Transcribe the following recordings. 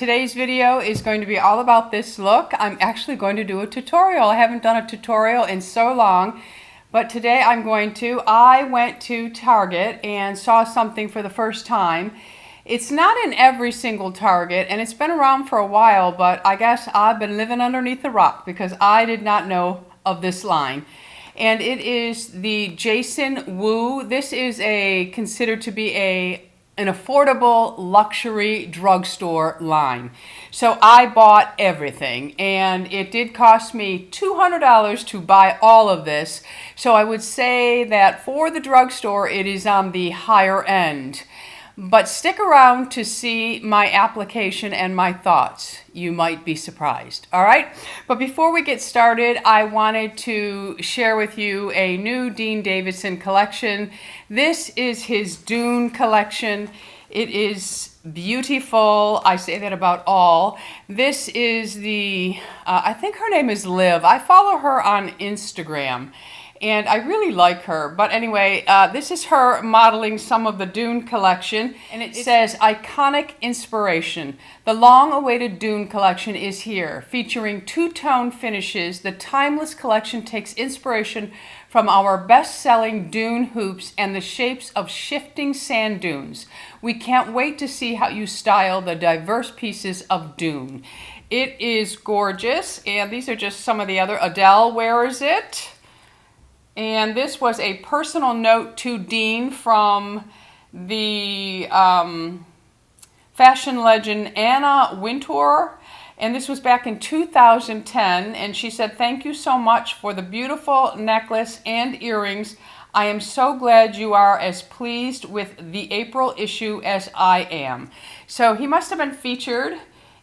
Today's video is going to be all about this look. I'm actually going to do a tutorial. I haven't done a tutorial in so long, but today I'm going to. I went to Target and saw something for the first time. It's not in every single Target, and it's been around for a while, but I guess I've been living underneath the rock because I did not know of this line. And it is the Jason Wu. This is considered to be an affordable luxury drugstore line. So I bought everything, and it did cost me $200 to buy all of this. So I would say that for the drugstore, it is on the higher end. But stick around to see my application and my thoughts. You might be surprised. All right? But before we get started, I wanted to share with you a new Dean Davidson collection. This is his Dune collection. It is beautiful. I say that about all. This is I think her name is Liv. I follow her on Instagram. And I really like her. But anyway, this is her modeling some of the Dune collection. And it says, iconic inspiration. The long-awaited Dune collection is here. Featuring two-tone finishes, the timeless collection takes inspiration from our best-selling Dune hoops and the shapes of shifting sand dunes. We can't wait to see how you style the diverse pieces of Dune. It is gorgeous. And these are just some of the other. Adele wears it. And this was a personal note to Dean from the fashion legend Anna Wintour. And this was back in 2010. And she said, "Thank you so much for the beautiful necklace and earrings. I am so glad you are as pleased with the April issue as I am." So he must have been featured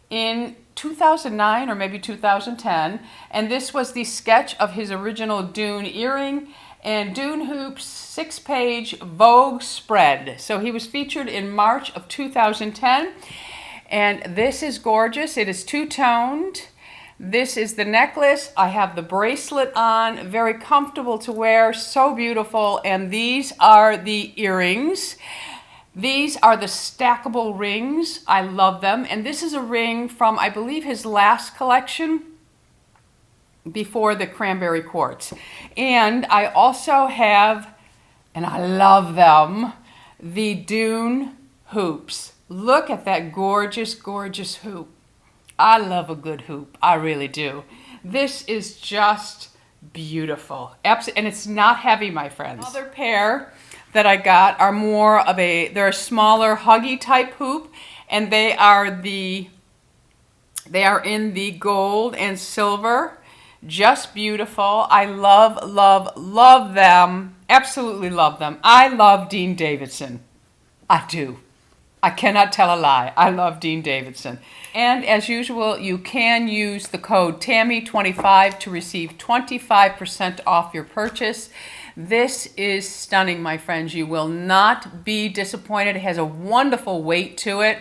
in 2009 or maybe 2010, and this was the sketch of his original Dune earring and Dune hoops 6-page Vogue spread. So he was featured in March of 2010, and this is gorgeous. It is two-toned. This is the necklace. I have the bracelet on, very comfortable to wear, so beautiful, and these are the earrings. These are the stackable rings. I love them. And this is a ring from, I believe, his last collection before the cranberry quartz. And I also have, and I love them, the Dune hoops. Look at that gorgeous, gorgeous hoop. I love a good hoop. I really do. This is just beautiful. And it's not heavy, my friends. Another pair that I got are more of they're a smaller huggy type hoop, and they are in the gold and silver. Just beautiful. I love, love, love them. Absolutely love them. I love Dean Davidson. I do. I cannot tell a lie. I love Dean Davidson. And as usual, you can use the code Tammy25 to receive 25% off your purchase. This is stunning, my friends. You will not be disappointed. It has a wonderful weight to it.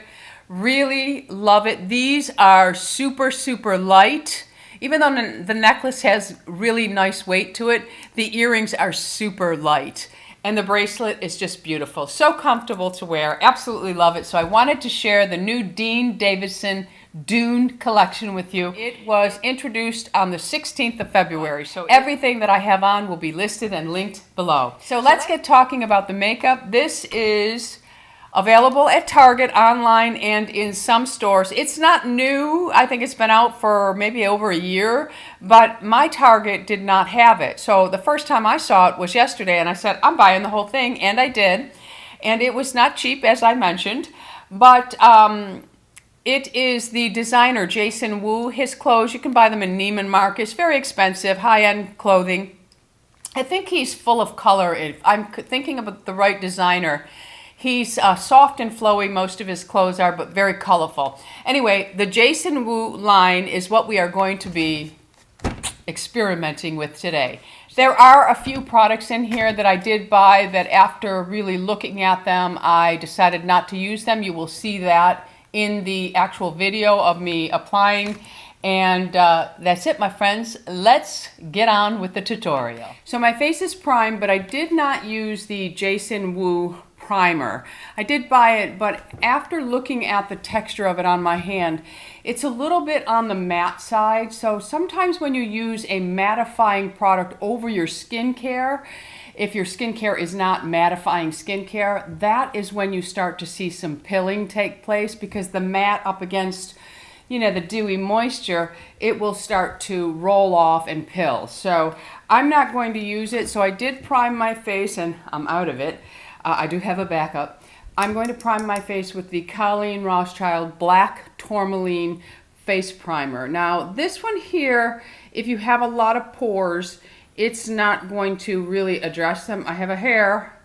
Really love it. These are super, super light. Even though the necklace has really nice weight to it, the earrings are super light. And the bracelet is just beautiful. So comfortable to wear. Absolutely love it. So I wanted to share the new Dean Davidson Dune collection with you. It was introduced on the 16th of February. So everything that I have on will be listed and linked below. So let's get talking about the makeup. This is available at Target, online, and in some stores. It's not new. I think it's been out for maybe over a year, but my Target did not have it. So the first time I saw it was yesterday, and I said, I'm buying the whole thing, and I did. And it was not cheap, as I mentioned, but it is the designer, Jason Wu. His clothes, you can buy them in Neiman Marcus. Very expensive, high-end clothing. I think he's full of color. If I'm thinking about the right designer. He's soft and flowy, most of his clothes are, but very colorful. Anyway, the Jason Wu line is what we are going to be experimenting with today. There are a few products in here that I did buy that after really looking at them, I decided not to use them. You will see that in the actual video of me applying. And that's it, my friends. Let's get on with the tutorial. So my face is primed, but I did not use the Jason Wu primer. I did buy it, but after looking at the texture of it on my hand, it's a little bit on the matte side. So sometimes when you use a mattifying product over your skincare, if your skincare is not mattifying skincare, that is when you start to see some pilling take place, because the matte up against, you know, the dewy moisture, it will start to roll off and pill. So I'm not going to use it. So I did prime my face, and I'm out of it. I do have a backup. I'm going to prime my face with the Colleen Rothschild Black Tourmaline Face Primer. Now this one here, if you have a lot of pores, it's not going to really address them. I have a hair.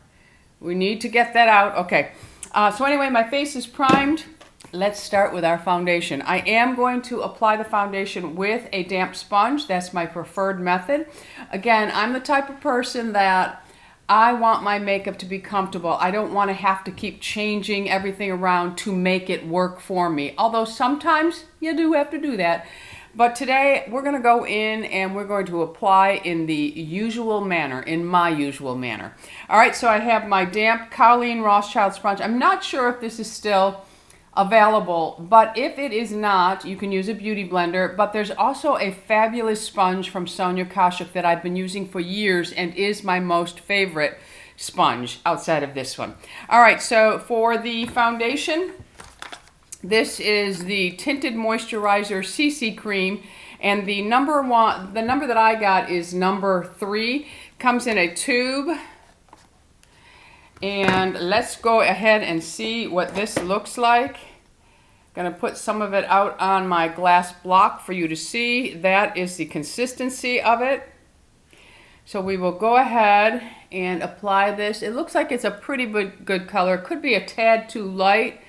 We need to get that out. Okay. So anyway, my face is primed. Let's start with our foundation. I am going to apply the foundation with a damp sponge. That's my preferred method. Again, I'm the type of person that I want my makeup to be comfortable. I don't want to have to keep changing everything around to make it work for me. Although sometimes you do have to do that. But today we're going to go in and we're going to apply in the usual manner, in my usual manner. All right, so I have my damp Colleen Rothschild sponge. I'm not sure if this is still available, but if it is not, you can use a beauty blender. But there's also a fabulous sponge from Sonia Kashuk that I've been using for years and is my most favorite sponge outside of this one. All right, so for the foundation, this is the Tinted Moisturizer CC Cream, and the number that I got is number 3. Comes in a tube. And let's go ahead and see what this looks like. Gonna put some of it out on my glass block for you to see. That is the consistency of it. So we will go ahead and apply this. It looks like it's a pretty good color. Could be a tad too light,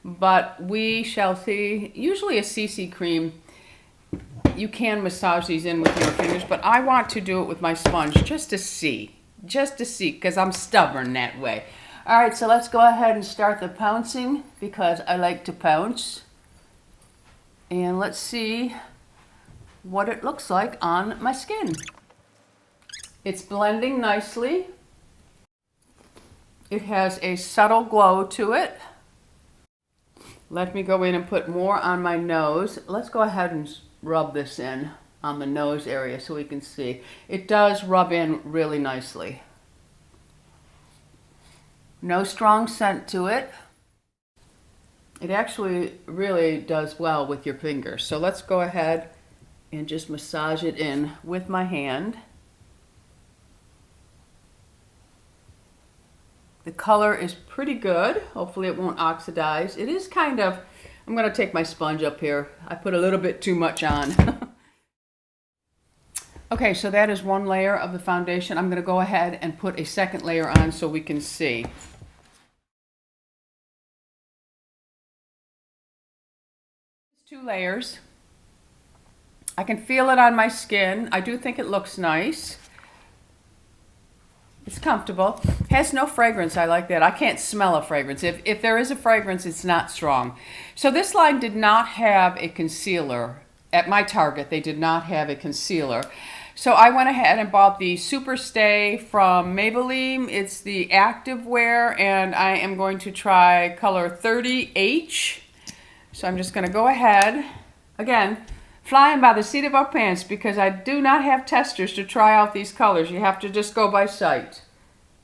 but we shall see. Usually a CC cream, you can massage these in with your fingers, but I want to do it with my sponge just to see. Because I'm stubborn that way. All right, so let's go ahead and start the pouncing, because I like to pounce. And let's see what it looks like on my skin. It's blending nicely. It has a subtle glow to it. Let me go in and put more on my nose. Let's go ahead and rub this in on the nose area so we can see. It does rub in really nicely. No strong scent to it. It actually really does well with your fingers. So let's go ahead and just massage it in with my hand. The color is pretty good. Hopefully it won't oxidize. It is kind of, I'm going to take my sponge up here. I put a little bit too much on. Okay, so that is one layer of the foundation. I'm going to go ahead and put a second layer on so we can see. It's 2 layers. I can feel it on my skin. I do think it looks nice. It's comfortable. Has no fragrance. I like that. I can't smell a fragrance. If there is a fragrance, it's not strong. So this line did not have a concealer. At my Target, they did not have a concealer. So I went ahead and bought the Super Stay from Maybelline. It's the active wear, and I am going to try color 30H. So I'm just going to go ahead, again, flying by the seat of our pants, because I do not have testers to try out these colors. You have to just go by sight.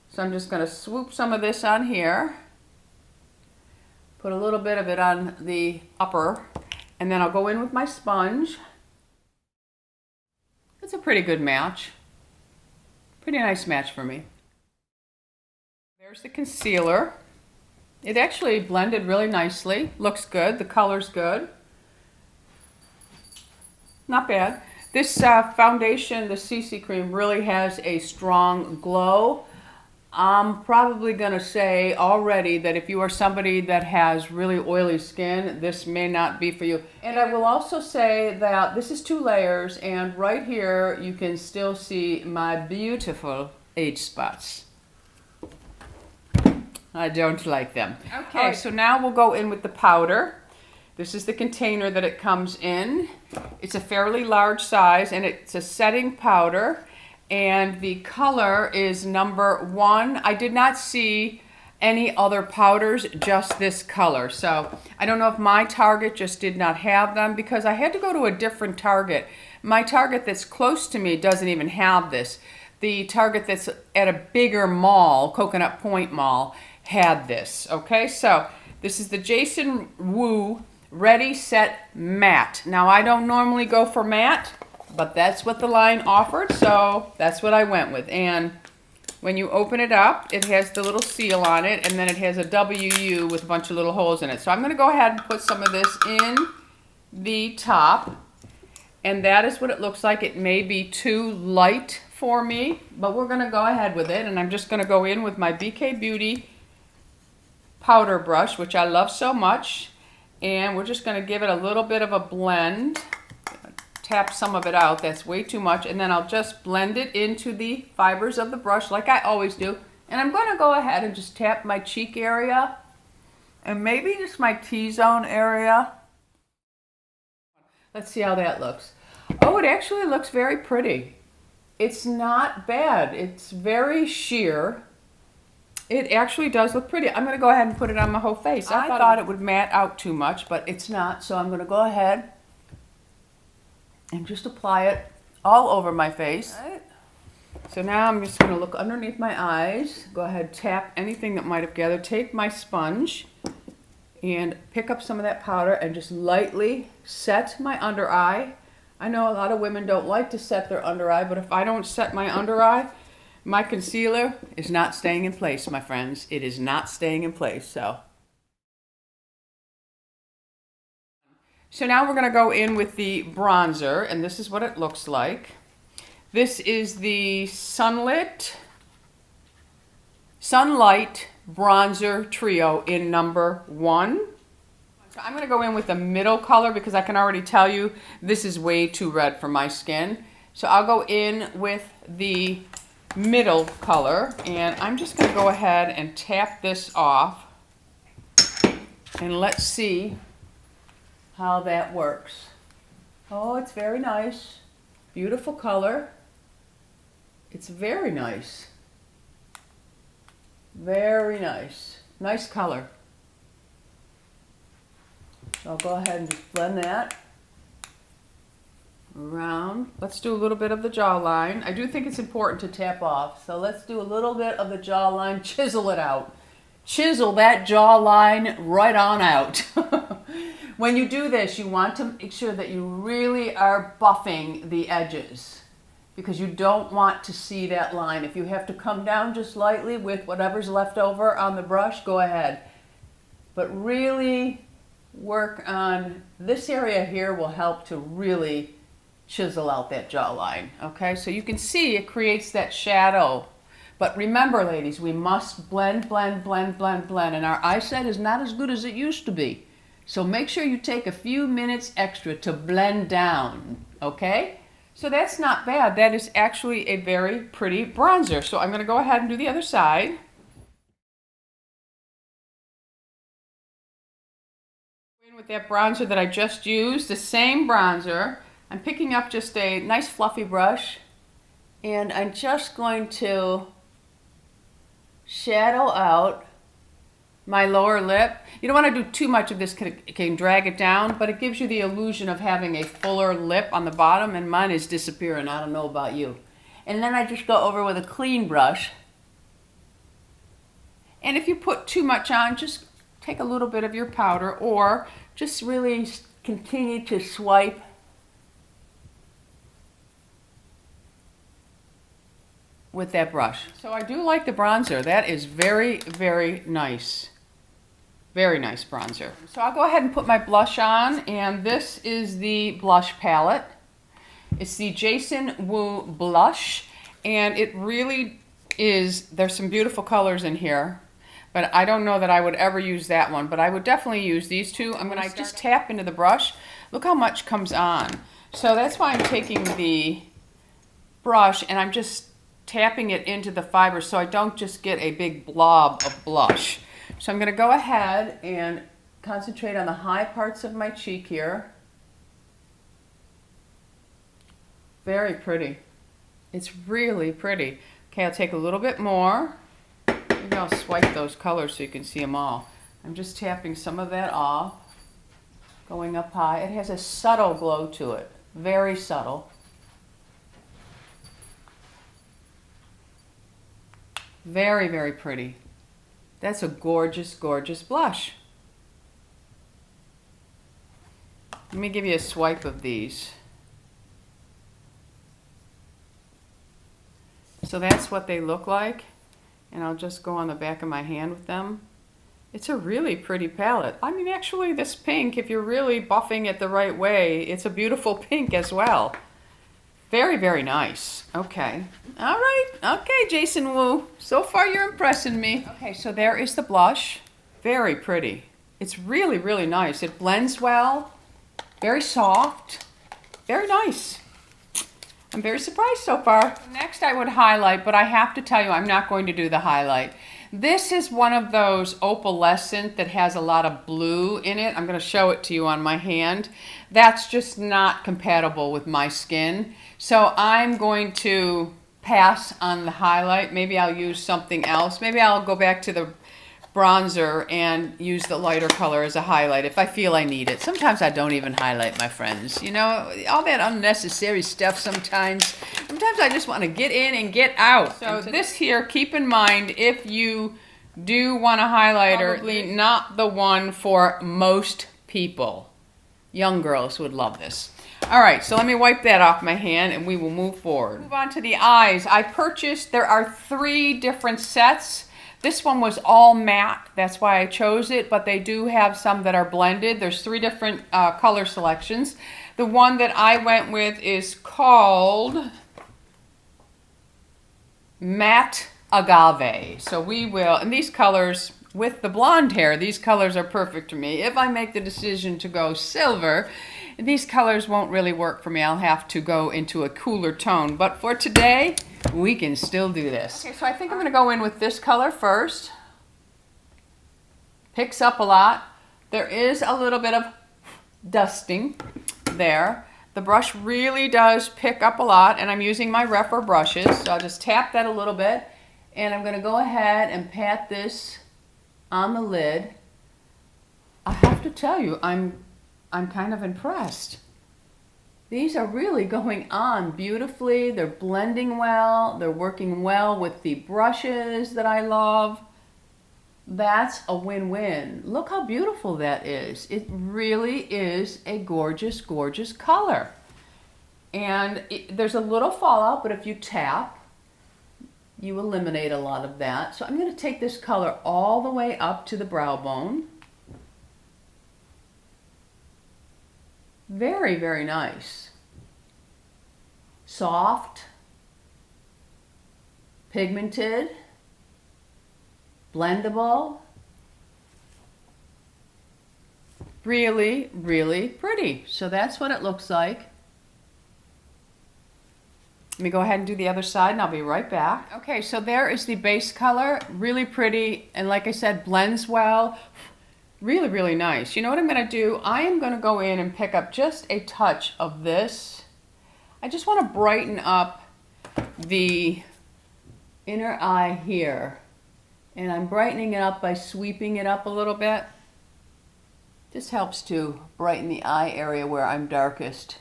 So I'm just going to swoop some of this on here. Put a little bit of it on the upper, and then I'll go in with my sponge. It's a pretty good match. Pretty nice match for me. There's the concealer. It actually blended really nicely. Looks good. The color's good. Not bad. This foundation, the CC cream, really has a strong glow. I'm probably going to say already that if you are somebody that has really oily skin, this may not be for you. And I will also say that this is 2 layers, and right here you can still see my beautiful age spots. I don't like them. Okay, all right, so now we'll go in with the powder. This is the container that it comes in. It's a fairly large size, and it's a setting powder. And the color is number 1. I did not see any other powders, just this color. So I don't know if my Target just did not have them, because I had to go to a different Target. My Target that's close to me doesn't even have this. The Target that's at a bigger mall, Coconut Point Mall, had this. Okay, so this is the Jason Wu Ready Set Matte. Now I don't normally go for matte, but that's what the line offered, so that's what I went with. And when you open it up, it has the little seal on it, and then it has a WU with a bunch of little holes in it. So I'm going to go ahead and put some of this in the top, and that is what it looks like. It may be too light for me, but we're going to go ahead with it, and I'm just going to go in with my BK Beauty powder brush, which I love so much, and we're just going to give it a little bit of a blend. Tap some of it out, that's way too much, and then I'll just blend it into the fibers of the brush like I always do. And I'm going to go ahead and just tap my cheek area and maybe just my T-zone area. Let's see how that looks. Oh, it actually looks very pretty. It's not bad. It's very sheer. It actually does look pretty. I'm going to go ahead and put it on my whole face. I thought it would matte out too much, but it's not, so I'm going to go ahead and just apply it all over my face. Right. So now I'm just going to look underneath my eyes, go ahead, tap anything that might have gathered, take my sponge and pick up some of that powder and just lightly set my under eye. I know a lot of women don't like to set their under eye, but if I don't set my under eye, my concealer is not staying in place, my friends. It is not staying in place, So now we're going to go in with the bronzer, and this is what it looks like. This is the Sunlight Bronzer Trio in number 1. So I'm going to go in with the middle color because I can already tell you this is way too red for my skin. So I'll go in with the middle color, and I'm just going to go ahead and tap this off, and let's see how that works. Oh, it's very nice. Beautiful color. It's very nice. Very nice. Nice color. So I'll go ahead and just blend that around. Let's do a little bit of the jawline. I do think it's important to tap off. So let's do a little bit of the jawline. Chisel it out. Chisel that jawline right on out. When you do this, you want to make sure that you really are buffing the edges, because you don't want to see that line. If you have to come down just lightly with whatever's left over on the brush, go ahead. But really work on this area here will help to really chisel out that jawline. Okay, so you can see it creates that shadow. But remember, ladies, we must blend, blend, blend, blend, blend. And our eyesight is not as good as it used to be. So make sure you take a few minutes extra to blend down, okay? So that's not bad. That is actually a very pretty bronzer. So I'm going to go ahead and do the other side. In with that bronzer that I just used, the same bronzer. I'm picking up just a nice fluffy brush, and I'm just going to shadow out my lower lip. You don't want to do too much of this, it can drag it down, but it gives you the illusion of having a fuller lip on the bottom, and mine is disappearing. I don't know about you. And then I just go over with a clean brush. And if you put too much on, just take a little bit of your powder, or just really continue to swipe with that brush. So I do like the bronzer. That is very, very nice. Very nice bronzer. So I'll go ahead and put my blush on, and this is the blush palette. It's the Jason Wu blush, and it really is, there's some beautiful colors in here, but I don't know that I would ever use that one, but I would definitely use these two. I'm going to just tap into the brush. Look how much comes on. So that's why I'm taking the brush and I'm just tapping it into the fibers so I don't just get a big blob of blush. So I'm going to go ahead and concentrate on the high parts of my cheek here. Very pretty. It's really pretty. Okay, I'll take a little bit more. Maybe I'll swipe those colors so you can see them all. I'm just tapping some of that off, going up high. It has a subtle glow to it, very subtle. Very, very pretty. That's a gorgeous, gorgeous blush. Let me give you a swipe of these. So that's what they look like. And I'll just go on the back of my hand with them. It's a really pretty palette. I mean, actually, this pink, if you're really buffing it the right way, it's a beautiful pink as well. Very, very nice. Okay. All right. Okay, Jason Wu. So far, you're impressing me. Okay, so there is the blush. Very pretty. It's really, really nice. It blends well. Very soft. Very nice. I'm very surprised so far. Next, I would highlight, but I have to tell you, I'm not going to do the highlight. This is one of those opalescent that has a lot of blue in it. I'm going to show it to you on my hand. That's just not compatible with my skin. So I'm going to pass on the highlight. Maybe I'll use something else. Maybe I'll go back to the bronzer and use the lighter color as a highlight if I feel I need it. Sometimes I don't even highlight, my friends. You know, all that unnecessary stuff sometimes. Sometimes I just want to get in and get out. So this here, keep in mind, if you do want a highlighter, probably not the one for most people. Young girls would love this. All right, so let me wipe that off my hand and we will move forward. Move on to the eyes. I purchased, there are 3 different sets. This one was all matte, that's why I chose it, but they do have some that are blended. There's 3 different color selections. The one that I went with is called Matte Agave. So we will, and these colors, with the blonde hair, these colors are perfect for me. If I make the decision to go silver, these colors won't really work for me. I'll have to go into a cooler tone. But for today, we can still do this. Okay, so I think I'm going to go in with this color first. Picks up a lot. There is a little bit of dusting there. The brush really does pick up a lot, and I'm using my Rephr brushes. So I'll just tap that a little bit, and I'm going to go ahead and pat this on the lid. I have to tell you, I'm kind of impressed. These are really going on beautifully. They're blending well. They're working well with the brushes that I love. That's a win-win. Look how beautiful that is. It really is a gorgeous, gorgeous color. And there's a little fallout, but if you tap, you eliminate a lot of that. So I'm going to take this color all the way up to the brow bone. Very, very nice. Soft, pigmented, blendable. Really, really pretty. So that's what it looks like. Let me go ahead and do the other side and I'll be right back. Okay, so there is the base color. Really pretty, and like I said, blends well. Really, really nice. You know what I'm going to do? I am going to go in and pick up just a touch of this. I just want to brighten up the inner eye here. And I'm brightening it up by sweeping it up a little bit. This helps to brighten the eye area where I'm darkest.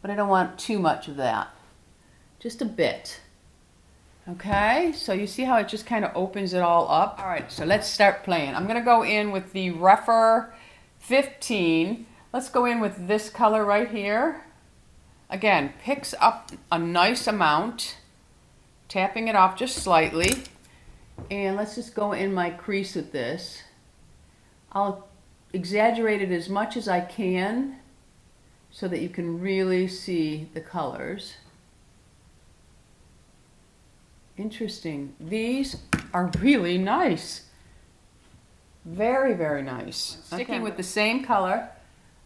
But I don't want too much of that. Just a bit. Okay, so you see how it just kind of opens it all up? All right, so let's start playing. I'm going to go in with the Rephr 15. Let's go in with this color right here. Again, picks up a nice amount. Tapping it off just slightly. And let's just go in my crease with this. I'll exaggerate it as much as I can so that you can really see the colors. Interesting. These are really nice. Very, very nice. Sticking with the same color,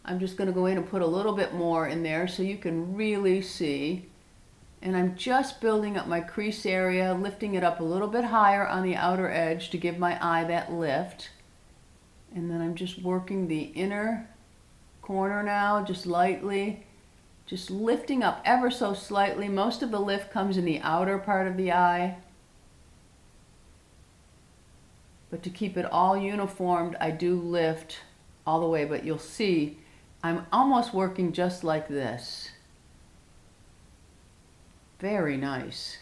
I'm just going to go in and put a little bit more in there so you can really see. And I'm just building up my crease area, lifting it up a little bit higher on the outer edge to give my eye that lift. And then I'm just working the inner corner now, just lightly. Just lifting up ever so slightly. Most of the lift comes in the outer part of the eye. But to keep it all uniformed, I do lift all the way, but you'll see I'm almost working just like this. Very nice.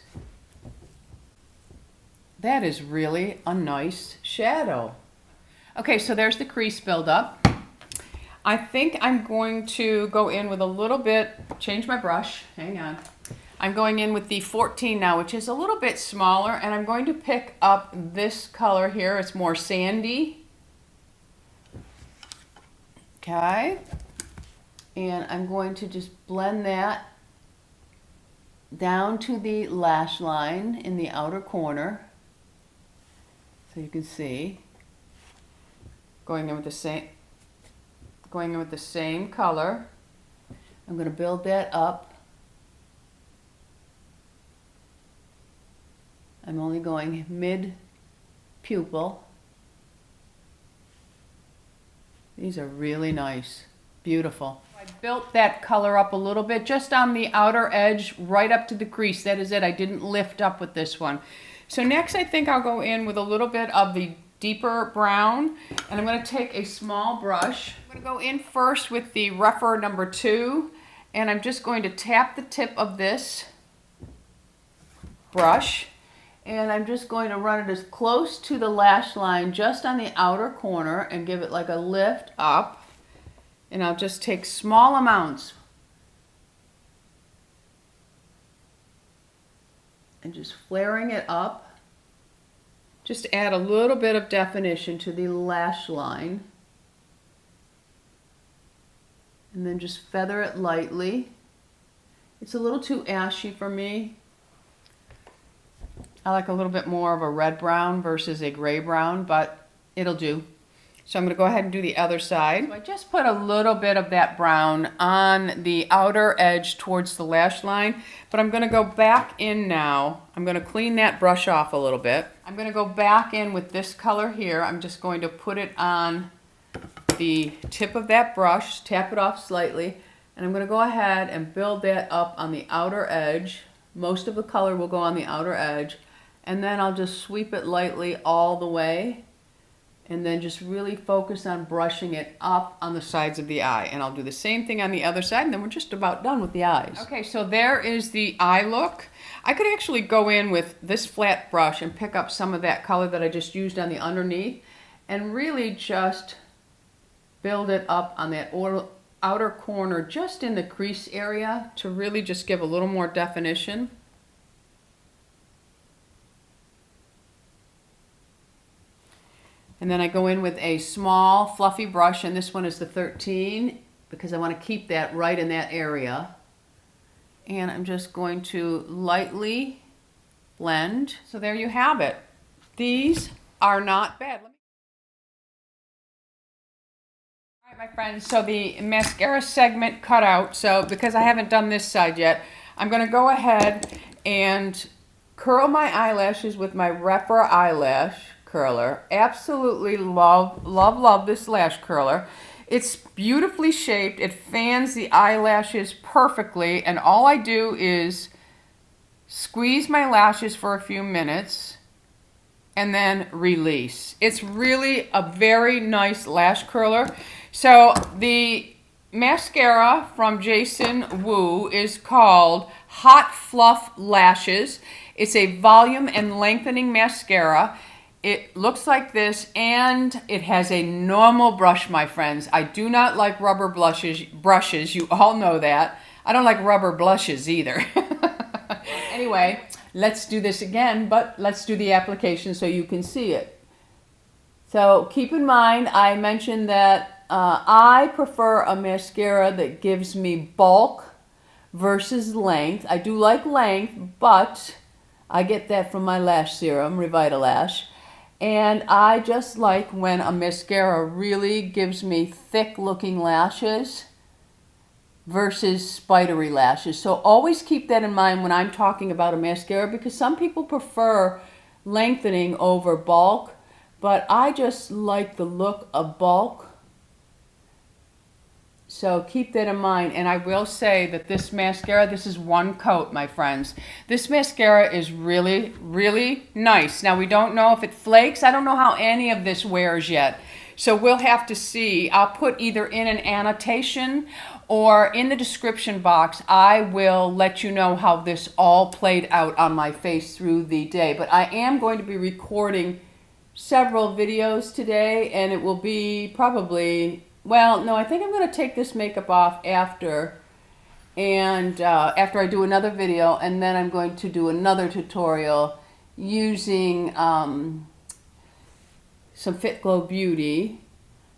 That is really a nice shadow. Okay, so there's the crease buildup. I think I'm going to go in with a little bit, change my brush, hang on. I'm going in with the 14 now, which is a little bit smaller, and I'm going to pick up this color here. It's more sandy. Okay. And I'm going to just blend that down to the lash line in the outer corner. So you can see. Going in with the same color. I'm going to build that up. I'm only going mid pupil. These are really nice, beautiful. I built that color up a little bit just on the outer edge right up to the crease. That is it. I didn't lift up with this one. So next I think I'll go in with a little bit of the deeper brown, and I'm going to take a small brush. I'm going to go in first with the rougher number 2, and I'm just going to tap the tip of this brush, and I'm just going to run it as close to the lash line just on the outer corner and give it like a lift up. And I'll just take small amounts and just flaring it up. Just add a little bit of definition to the lash line. And then just feather it lightly. It's a little too ashy for me. I like a little bit more of a red brown versus a gray brown, but it'll do. So I'm going to go ahead and do the other side. So I just put a little bit of that brown on the outer edge towards the lash line, but I'm going to go back in now. I'm going to clean that brush off a little bit. I'm going to go back in with this color here. I'm just going to put it on the tip of that brush, tap it off slightly, and I'm going to go ahead and build that up on the outer edge. Most of the color will go on the outer edge, and then I'll just sweep it lightly all the way. And then just really focus on brushing it up on the sides of the eye. And I'll do the same thing on the other side, and then we're just about done with the eyes. Okay, so there is the eye look. I could actually go in with this flat brush and pick up some of that color that I just used on the underneath and really just build it up on that outer corner, just in the crease area, to really just give a little more definition. And then I go in with a small fluffy brush, and this one is the 13 because I want to keep that right in that area. And I'm just going to lightly blend. So there you have it. These are not bad. All right, my friends, so the mascara segment cut out. So because I haven't done this side yet, I'm going to go ahead and curl my eyelashes with my Repper eyelash curler. Absolutely love this lash curler. It's beautifully shaped. It fans the eyelashes perfectly, and all I do is squeeze my lashes for a few minutes and then release. It's really a very nice lash curler. So the mascara from Jason Wu is called Hot Fluff Lashes. It's a volume and lengthening mascara. It looks like this, and it has a normal brush, my friends. I do not like rubber brushes. You all know that. I don't like rubber blushes either. Anyway, let's do this again, but let's do the application so you can see it. So keep in mind, I mentioned that I prefer a mascara that gives me bulk versus length. I do like length, but I get that from my lash serum, Revitalash. And I just like when a mascara really gives me thick looking lashes versus spidery lashes. So always keep that in mind when I'm talking about a mascara, because some people prefer lengthening over bulk, but I just like the look of bulk. So keep that in mind. And I will say that this mascara, this is one coat, my friends. This mascara is really, really nice. Now, we don't know if it flakes. I don't know how any of this wears yet. So we'll have to see. I'll put either in an annotation or in the description box. I will let you know how this all played out on my face through the day. But I am going to be recording several videos today, and it will be probably, well, no, I think I'm going to take this makeup off after, and after I do another video, and then I'm going to do another tutorial using some Fit Glow Beauty.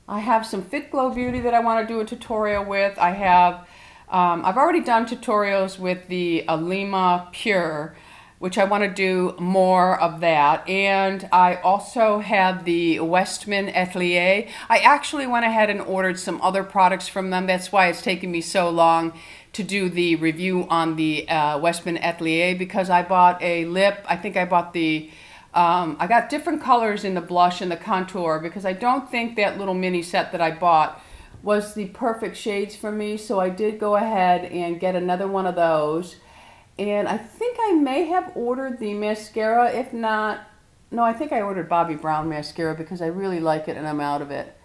I have some Fit Glow Beauty that I want to do a tutorial with. I have, I've already done tutorials with the Alima Pure, which I want to do more of that. And I also have the Westman Atelier. I actually went ahead and ordered some other products from them. That's why it's taken me so long to do the review on the Westman Atelier, because I bought a lip. I think I bought the I got different colors in the blush and the contour, because I don't think that little mini set that I bought was the perfect shades for me. So I did go ahead and get another one of those. And I think I may have ordered the mascara. If not, no, I think I ordered Bobbi Brown mascara because I really like it and I'm out of it.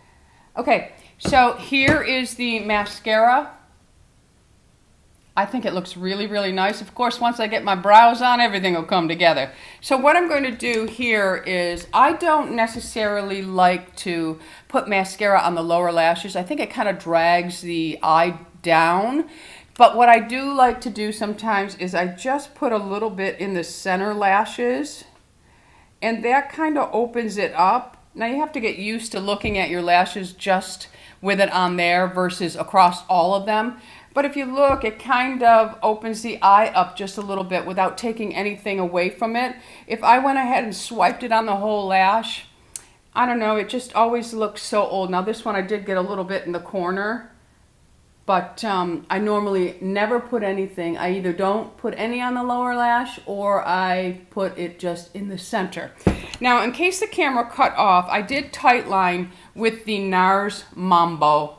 Okay, so here is the mascara. I think it looks really, really nice. Of course, once I get my brows on, everything will come together. So what I'm going to do here is, I don't necessarily like to put mascara on the lower lashes. I think it kind of drags the eye down. But what I do like to do sometimes is I just put a little bit in the center lashes, and that kind of opens it up. Now you have to get used to looking at your lashes just with it on there versus across all of them. But if you look, it kind of opens the eye up just a little bit without taking anything away from it. If I went ahead and swiped it on the whole lash, I don't know, it just always looks so old. Now this one I did get a little bit in the corner, but I normally never put anything. I either don't put any on the lower lash or I put it just in the center. Now, in case the camera cut off, I did tightline with the NARS Mambo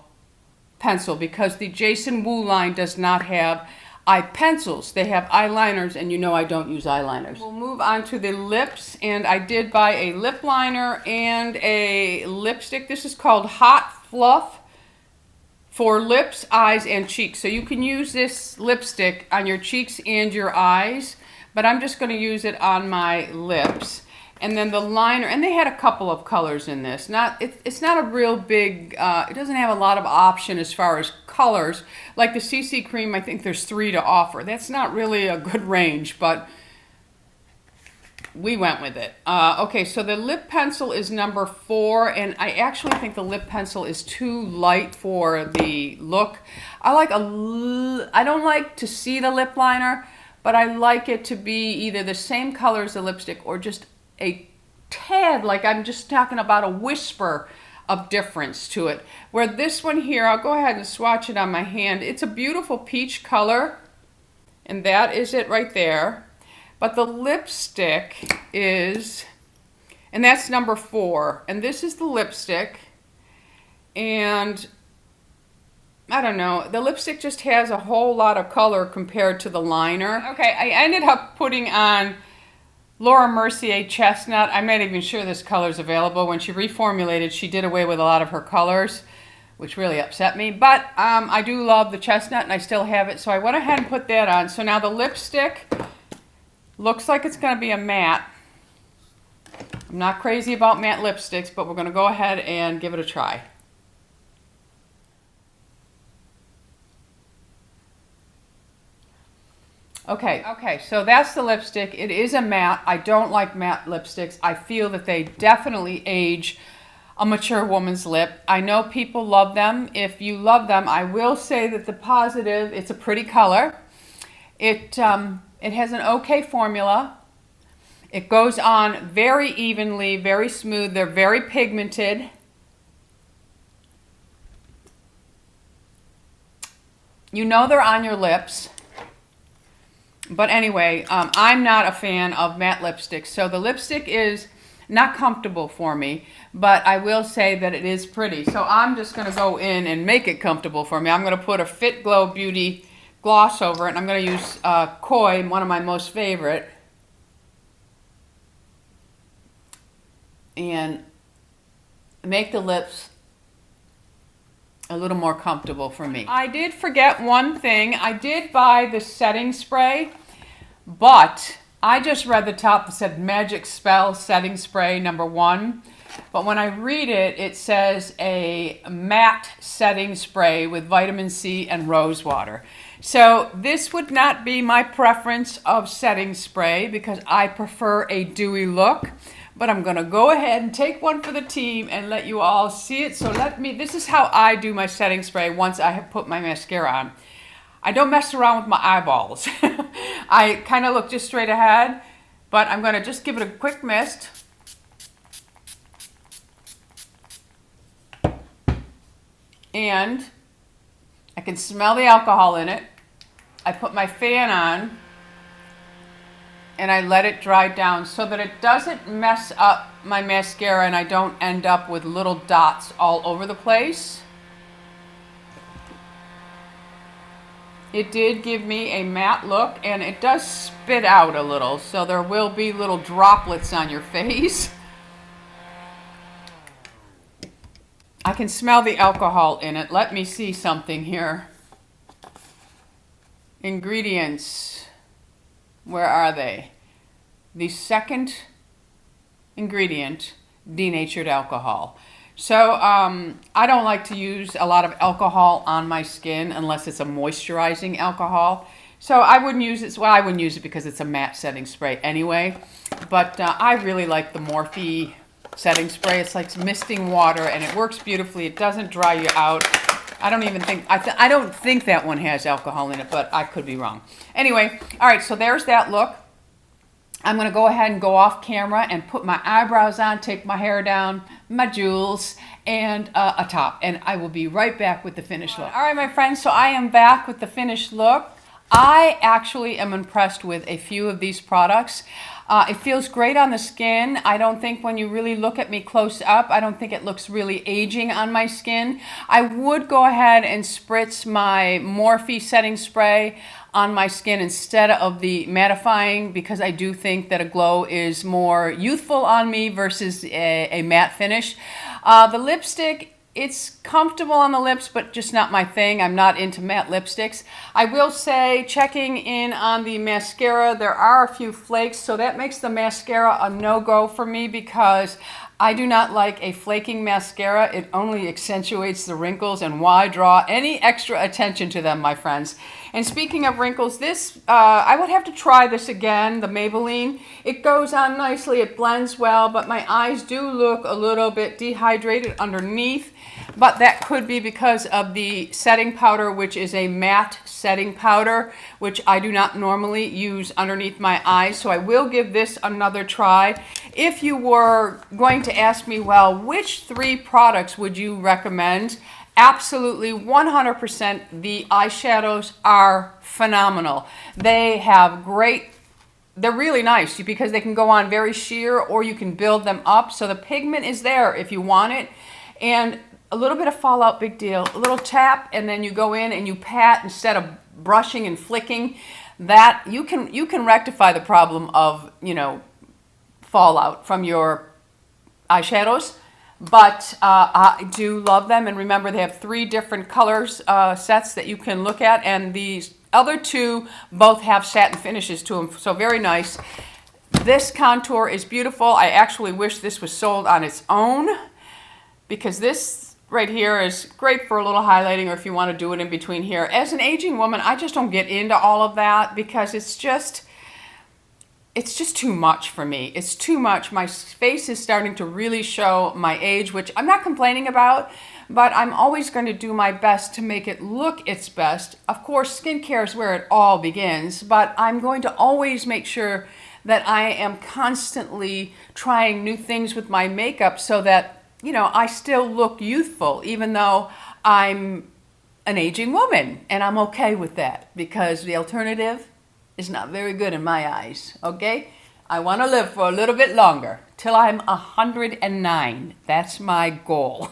pencil, because the Jason Wu line does not have eye pencils. They have eyeliners, and you know I don't use eyeliners. We'll move on to the lips, and I did buy a lip liner and a lipstick. This is called Hot Fluff for lips, eyes, and cheeks. So you can use this lipstick on your cheeks and your eyes, but I'm just going to use it on my lips. And then the liner, and they had a couple of colors in this. It's not a real big, it doesn't have a lot of option as far as colors. Like the CC cream, I think there's 3 to offer. That's not really a good range, but we went with it. Okay, so the lip pencil is number 4, and I actually think the lip pencil is too light for the look. I don't like to see the lip liner, but I like it to be either the same color as the lipstick or just a tad, like I'm just talking about a whisper of difference to it. Where this one here, I'll go ahead and swatch it on my hand. It's a beautiful peach color, and that is it right there. But the lipstick is, and that's number 4, and this is the lipstick, and I don't know, the lipstick just has a whole lot of color compared to the liner. Okay, I ended up putting on Laura Mercier Chestnut. I'm not even sure this color is available. When she reformulated, she did away with a lot of her colors, which really upset me. But I do love the chestnut, and I still have it, so I went ahead and put that on. So now the lipstick looks like it's going to be a matte. I'm not crazy about matte lipsticks, but we're going to go ahead and give it a try. Okay, so that's the lipstick. It is a matte. I don't like matte lipsticks. I feel that they definitely age a mature woman's lip. I know people love them. If you love them, I will say that the positive, it's a pretty color. It has an okay formula. It goes on very evenly, very smooth. They're very pigmented. You know they're on your lips. But anyway, I'm not a fan of matte lipsticks. So the lipstick is not comfortable for me, but I will say that it is pretty. So I'm just going to go in and make it comfortable for me. I'm going to put a Fit Glow Beauty gloss over it, and I'm going to use Koi, one of my most favorite. And make the lips a little more comfortable for me. I did forget one thing. I did buy the setting spray, but I just read the top that said Magic Spell Setting Spray #1. But when I read it, it says a matte setting spray with vitamin C and rose water. So this would not be my preference of setting spray because I prefer a dewy look. But I'm going to go ahead and take one for the team and let you all see it. So this is how I do my setting spray once I have put my mascara on. I don't mess around with my eyeballs. I kind of look just straight ahead, but I'm going to just give it a quick mist. And I can smell the alcohol in it. I put my fan on and I let it dry down so that it doesn't mess up my mascara and I don't end up with little dots all over the place. It did give me a matte look, and it does spit out a little, so there will be little droplets on your face. I can smell the alcohol in it. Let me see something here. Ingredients. Where are they? The second ingredient, denatured alcohol. So I don't like to use a lot of alcohol on my skin unless it's a moisturizing alcohol. So I wouldn't use it. Well, I wouldn't use it because it's a matte setting spray anyway. But I really like the Morphe setting spray. It's like misting water, and it works beautifully. It doesn't dry you out. I don't even think, I don't think that one has alcohol in it, but I could be wrong. Anyway, all right, so there's that look. I'm going to go ahead and go off camera and put my eyebrows on, take my hair down, my jewels, and a top. And I will be right back with the finished look. All right, my friends, so I am back with the finished look. I actually am impressed with a few of these products. It feels great on the skin. I don't think when you really look at me close up, I don't think it looks really aging on my skin. I would go ahead and spritz my Morphe setting spray on my skin instead of the mattifying because I do think that a glow is more youthful on me versus a matte finish. The lipstick, it's comfortable on the lips, but just not my thing. I'm not into matte lipsticks. I will say, checking in on the mascara, there are a few flakes, so that makes the mascara a no-go for me because I do not like a flaking mascara. It only accentuates the wrinkles, and why draw any extra attention to them, my friends? And speaking of wrinkles, this, I would have to try this again, the Maybelline. It goes on nicely, it blends well, but my eyes do look a little bit dehydrated underneath. But that could be because of the setting powder, which is a matte setting powder, which I do not normally use underneath my eyes. So I will give this another try. If you were going to ask me, well, which 3 products would you recommend? Absolutely 100%. The eyeshadows are phenomenal. They have great, they're really nice because they can go on very sheer or you can build them up. So the pigment is there if you want it. And a little bit of fallout, big deal. A little tap, and then you go in and you pat instead of brushing and flicking. That you can rectify the problem of, you know, fallout from your eyeshadows. But I do love them, and remember they have 3 different colors sets that you can look at, and these other 2 both have satin finishes to them, so very nice. This contour is beautiful. I actually wish this was sold on its own because this right here is great for a little highlighting, or if you want to do it in between here. As an aging woman, I just don't get into all of that because it's just too much for me. It's too much. My face is starting to really show my age, which I'm not complaining about, but I'm always going to do my best to make it look its best. Of course, skincare is where it all begins, but I'm going to always make sure that I am constantly trying new things with my makeup so that, you know, I still look youthful, even though I'm an aging woman, and I'm okay with that because the alternative is not very good in my eyes, okay? I want to live for a little bit longer, till I'm 109. That's my goal.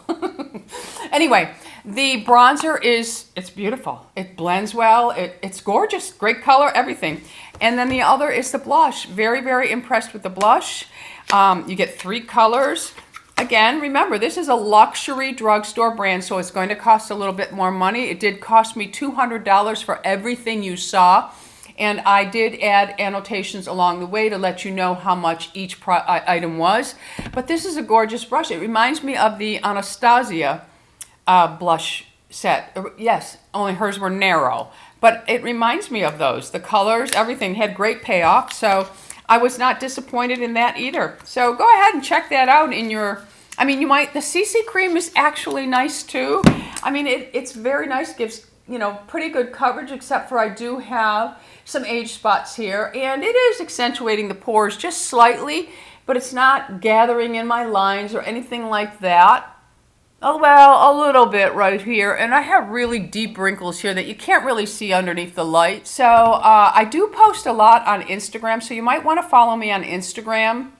Anyway, the bronzer it's beautiful. It blends well. It's gorgeous. Great color, everything. And then the other is the blush. Very, very impressed with the blush. You get 3 colors. Again, remember, this is a luxury drugstore brand, so it's going to cost a little bit more money. It did cost me $200 for everything you saw. And I did add annotations along the way to let you know how much each item was. But this is a gorgeous brush. It reminds me of the Anastasia blush set. Yes, only hers were narrow. But it reminds me of those. The colors, everything had great payoff. So I was not disappointed in that either. So go ahead and check that out in your... I mean, the CC cream is actually nice too. I mean, it's very nice. Gives, pretty good coverage, except for I do have some age spots here, and it is accentuating the pores just slightly, but it's not gathering in my lines or anything like that. Oh, well, a little bit right here, and I have really deep wrinkles here that you can't really see underneath the light. So I do post a lot on Instagram, so you might want to follow me on Instagram.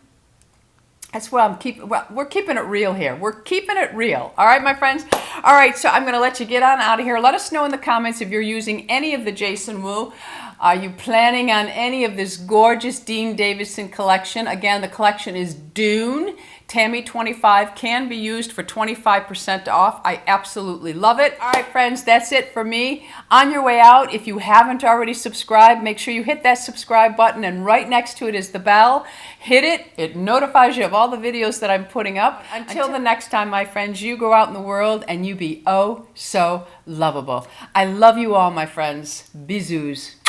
That's what we're keeping it real here. We're keeping it real. All right, my friends? All right, so I'm going to let you get on out of here. Let us know in the comments if you're using any of the Jason Wu. Are you planning on any of this gorgeous Dean Davidson collection? Again, the collection is Dune. Tammy 25 can be used for 25% off. I absolutely love it. All right, friends, that's it for me. On your way out, if you haven't already subscribed, make sure you hit that subscribe button, and right next to it is the bell. Hit it. It notifies you of all the videos that I'm putting up. Until the next time, my friends, you go out in the world and you be oh so lovable. I love you all, my friends. Bisous.